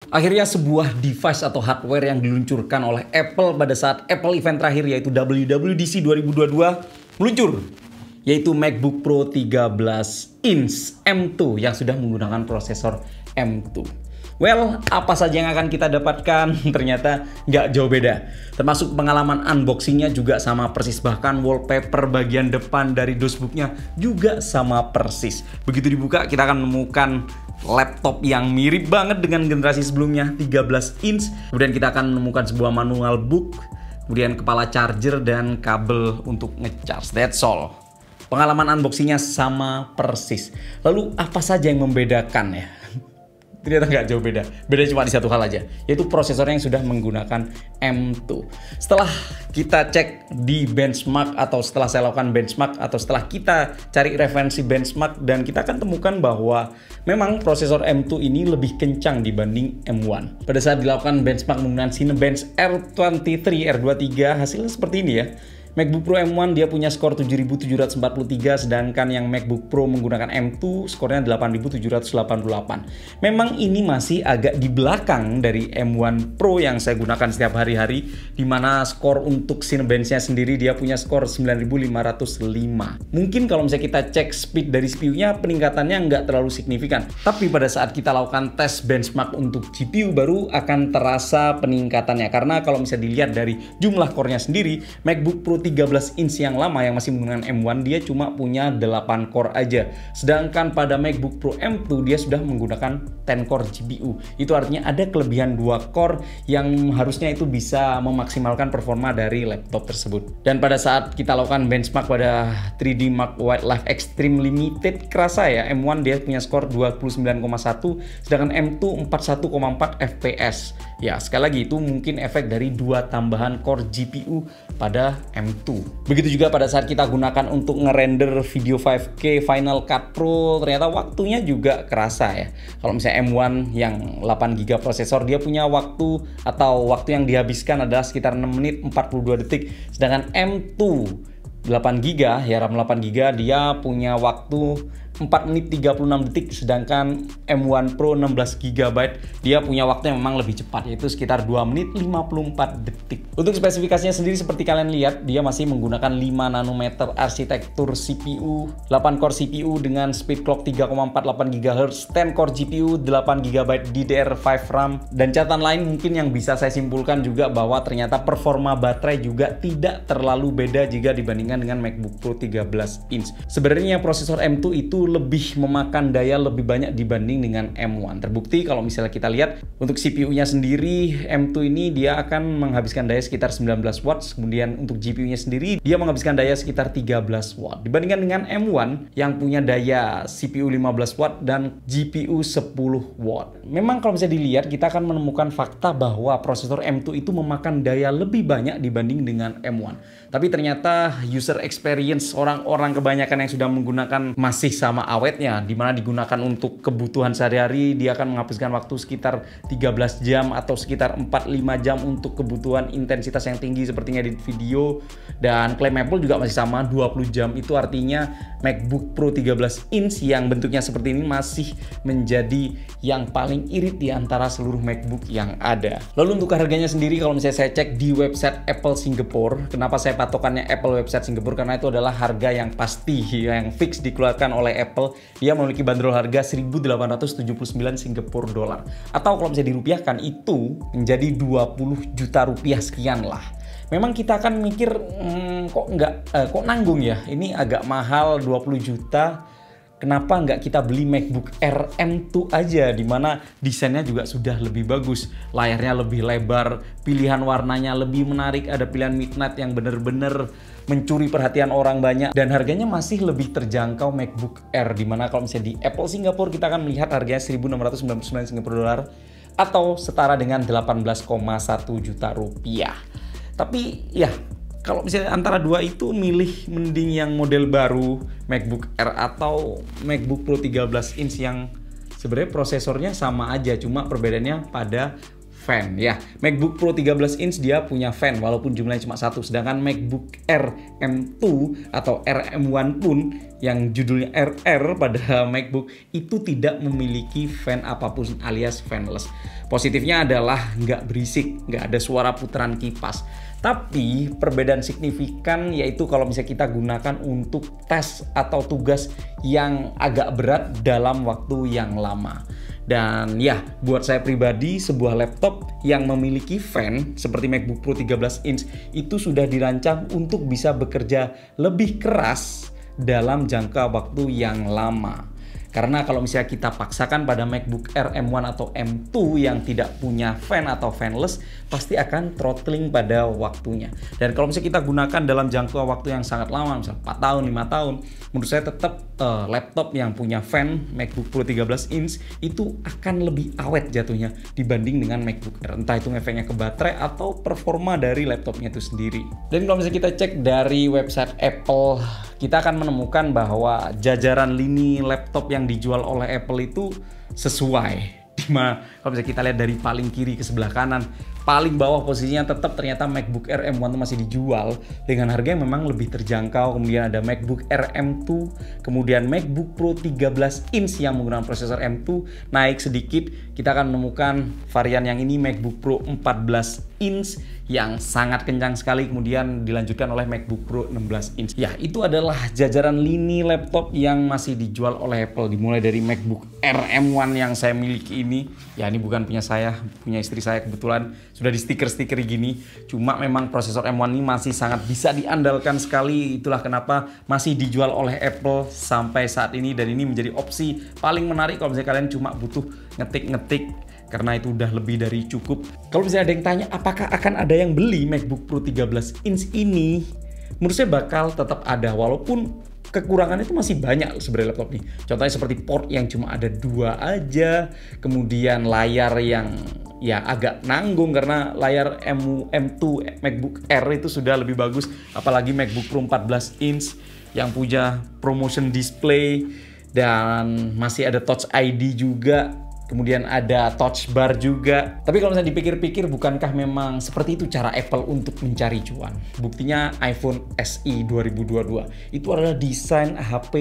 Akhirnya sebuah device atau hardware yang diluncurkan oleh Apple pada saat Apple event terakhir yaitu WWDC 2022 meluncur, yaitu MacBook Pro 13 inch M2 yang sudah menggunakan prosesor M2. Well, apa saja yang akan kita dapatkan? Ternyata nggak jauh beda. Termasuk pengalaman unboxingnya juga sama persis. Bahkan wallpaper bagian depan dari dosbooknya juga sama persis. Begitu dibuka, kita akan menemukan laptop yang mirip banget dengan generasi sebelumnya, 13 inch. Kemudian kita akan menemukan sebuah manual book, kemudian kepala charger dan kabel untuk ngecharge. That's all. Pengalaman unboxingnya sama persis. Lalu apa saja yang membedakan ya? Ternyata nggak jauh beda. Beda cuma di satu hal aja, yaitu prosesornya yang sudah menggunakan M2. Setelah kita cek di benchmark atau setelah saya lakukan benchmark atau setelah kita cari referensi benchmark, dan kita akan temukan bahwa memang prosesor M2 ini lebih kencang dibanding M1. Pada saat dilakukan benchmark menggunakan Cinebench R23 R23, hasilnya seperti ini ya. MacBook Pro M1 dia punya skor 7.743, sedangkan yang MacBook Pro menggunakan M2 skornya 8.788. Memang ini masih agak di belakang dari M1 Pro yang saya gunakan setiap hari-hari, di mana skor untuk Cinebench-nya sendiri dia punya skor 9.505. Mungkin kalau misalnya kita cek speed dari CPU-nya, peningkatannya nggak terlalu signifikan. Tapi pada saat kita lakukan tes benchmark untuk GPU baru akan terasa peningkatannya. Karena kalau misalnya dilihat dari jumlah core-nya sendiri, MacBook Pro 13 inch yang lama yang masih menggunakan M1 dia cuma punya 8 core aja. Sedangkan pada MacBook Pro M2 dia sudah menggunakan 10 core GPU. Itu artinya ada kelebihan 2 core yang harusnya itu bisa memaksimalkan performa dari laptop tersebut. Dan pada saat kita lakukan benchmark pada 3D Mark Wildlife Extreme Limited, kerasa ya M1 dia punya skor 29,1 sedangkan M2 41,4 FPS. Ya, sekali lagi itu mungkin efek dari 2 tambahan core GPU pada M2. Begitu juga pada saat kita gunakan untuk ngerender video 5K Final Cut Pro, ternyata waktunya juga kerasa ya. Kalau misalnya M1 yang 8GB prosesor, dia punya waktu yang dihabiskan adalah sekitar 6 menit 42 detik. Sedangkan M2 8GB ya, RAM 8GB dia punya waktu 4 menit 36 detik, sedangkan M1 Pro 16GB dia punya waktu yang memang lebih cepat, yaitu sekitar 2 menit 54 detik. Untuk spesifikasinya sendiri seperti kalian lihat, dia masih menggunakan 5 nanometer arsitektur CPU, 8 core CPU dengan speed clock 3,48 GHz, 10 core GPU, 8GB DDR5 RAM, dan catatan lain mungkin yang bisa saya simpulkan juga bahwa ternyata performa baterai juga tidak terlalu beda jika dibandingkan dengan MacBook Pro 13 inch. Sebenarnya prosesor M2 itu lebih memakan daya lebih banyak dibanding dengan M1. Terbukti kalau misalnya kita lihat untuk CPU-nya sendiri, M2 ini dia akan menghabiskan daya sekitar 19 watt, kemudian untuk GPU-nya sendiri dia menghabiskan daya sekitar 13 watt. Dibandingkan dengan M1 yang punya daya CPU 15 watt dan GPU 10 watt. Memang kalau misalnya dilihat, kita akan menemukan fakta bahwa prosesor M2 itu memakan daya lebih banyak dibanding dengan M1. Tapi ternyata user experience orang-orang kebanyakan yang sudah menggunakan masih sama awetnya, dimana digunakan untuk kebutuhan sehari-hari. Dia akan menghabiskan waktu sekitar 13 jam atau sekitar 4-5 jam untuk kebutuhan intensitas yang tinggi seperti ngedit video, dan klaim Apple juga masih sama 20 jam. Itu artinya MacBook Pro 13 inch yang bentuknya seperti ini masih menjadi yang paling irit di antara seluruh MacBook yang ada. Lalu untuk harganya sendiri, kalau misalnya saya cek di website Apple Singapore, kenapa saya patokannya Apple website Singapura? Karena itu adalah harga yang pasti, yang fix dikeluarkan oleh Apple. Dia memiliki bandrol harga 1.879 Singapura dolar, atau kalau misalnya dirupiahkan itu menjadi 20 juta rupiah sekian lah. Memang kita akan mikir kok nanggung ya, ini agak mahal 20 juta. Kenapa nggak kita beli MacBook Air M2 aja, dimana desainnya juga sudah lebih bagus, layarnya lebih lebar, pilihan warnanya lebih menarik, ada pilihan midnight yang bener-bener mencuri perhatian orang banyak, dan harganya masih lebih terjangkau MacBook Air, dimana kalau misalnya di Apple Singapura kita akan melihat harganya 1.699 Singapura dolar atau setara dengan 18,1 juta rupiah. Tapi ya, kalau misalnya antara dua itu milih mending yang model baru MacBook Air atau MacBook Pro 13 inch yang sebenarnya prosesornya sama aja, cuma perbedaannya pada fan ya. MacBook Pro 13 inch dia punya fan walaupun jumlahnya cuma satu, sedangkan MacBook Air M2 atau RM1 pun yang judulnya RR pada MacBook itu tidak memiliki fan apapun alias fanless. Positifnya adalah nggak berisik, nggak ada suara putaran kipas. Tapi perbedaan signifikan yaitu kalau misalnya kita gunakan untuk tes atau tugas yang agak berat dalam waktu yang lama. Dan ya, buat saya pribadi sebuah laptop yang memiliki fan seperti MacBook Pro 13 inch itu sudah dirancang untuk bisa bekerja lebih keras dalam jangka waktu yang lama. Karena kalau misalnya kita paksakan pada MacBook Air M1 atau M2 yang tidak punya fan atau fanless, pasti akan throttling pada waktunya. Dan kalau misalnya kita gunakan dalam jangka waktu yang sangat lama, misalnya 4 tahun, 5 tahun, menurut saya tetap laptop yang punya fan MacBook Pro 13 inch itu akan lebih awet jatuhnya dibanding dengan MacBook Air. Entah itu efeknya ke baterai atau performa dari laptopnya itu sendiri. Dan kalau misalnya kita cek dari website Apple, kita akan menemukan bahwa jajaran lini laptop yang dijual oleh Apple itu sesuai. Dimana kalau bisa kita lihat dari paling kiri ke sebelah kanan, paling bawah posisinya tetap ternyata MacBook Air M1 masih dijual dengan harga yang memang lebih terjangkau. Kemudian ada MacBook Air M2, kemudian MacBook Pro 13 inch yang menggunakan prosesor M2 naik sedikit. Kita akan menemukan varian yang ini MacBook Pro 14 inch yang sangat kencang sekali, kemudian dilanjutkan oleh MacBook Pro 16 inch. Ya, itu adalah jajaran lini laptop yang masih dijual oleh Apple, dimulai dari MacBook Air M1 yang saya miliki ini. Ya, ini bukan punya saya, punya istri saya, kebetulan sudah di stiker-stiker gini. Cuma memang prosesor M1 ini masih sangat bisa diandalkan sekali. Itulah kenapa masih dijual oleh Apple sampai saat ini, dan ini menjadi opsi paling menarik kalau misalnya kalian cuma butuh ngetik-ngetik, karena itu udah lebih dari cukup. Kalau misalnya ada yang tanya apakah akan ada yang beli MacBook Pro 13 inch ini, menurut saya bakal tetap ada, walaupun kekurangannya itu masih banyak sebenarnya laptop ini. Contohnya seperti port yang cuma ada 2 aja, kemudian layar yang ya agak nanggung karena layar M2 MacBook Air itu sudah lebih bagus, apalagi MacBook Pro 14 inch yang punya ProMotion display dan masih ada Touch ID juga. Kemudian ada touch bar juga. Tapi kalau misalnya dipikir-pikir, bukankah memang seperti itu cara Apple untuk mencari cuan? Buktinya iPhone SE 2022 itu adalah desain HP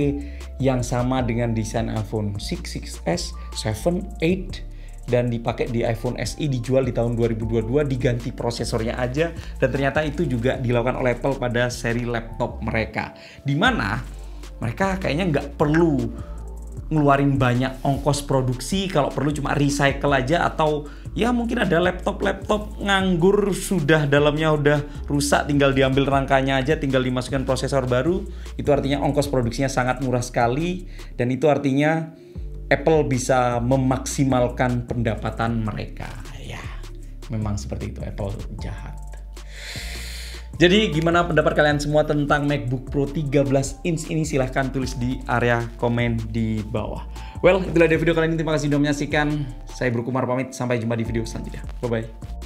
yang sama dengan desain iPhone 6, 6s, 7, 8, dan dipakai di iPhone SE, dijual di tahun 2022, diganti prosesornya aja, dan ternyata itu juga dilakukan oleh Apple pada seri laptop mereka, dimana mereka kayaknya nggak perlu ngeluarin banyak ongkos produksi, kalau perlu cuma recycle aja, atau ya mungkin ada laptop nganggur sudah dalamnya udah rusak, tinggal diambil rangkanya aja, tinggal dimasukkan prosesor baru. Itu artinya ongkos produksinya sangat murah sekali, dan itu artinya Apple bisa memaksimalkan pendapatan mereka. Ya, memang seperti itu, Apple jahat. Jadi gimana pendapat kalian semua tentang MacBook Pro 13 inch ini? Silahkan tulis di area komen di bawah. Well, itulah dari video kali ini. Terima kasih sudah menyaksikan. Saya Bro Kumar pamit. Sampai jumpa di video selanjutnya. Bye-bye.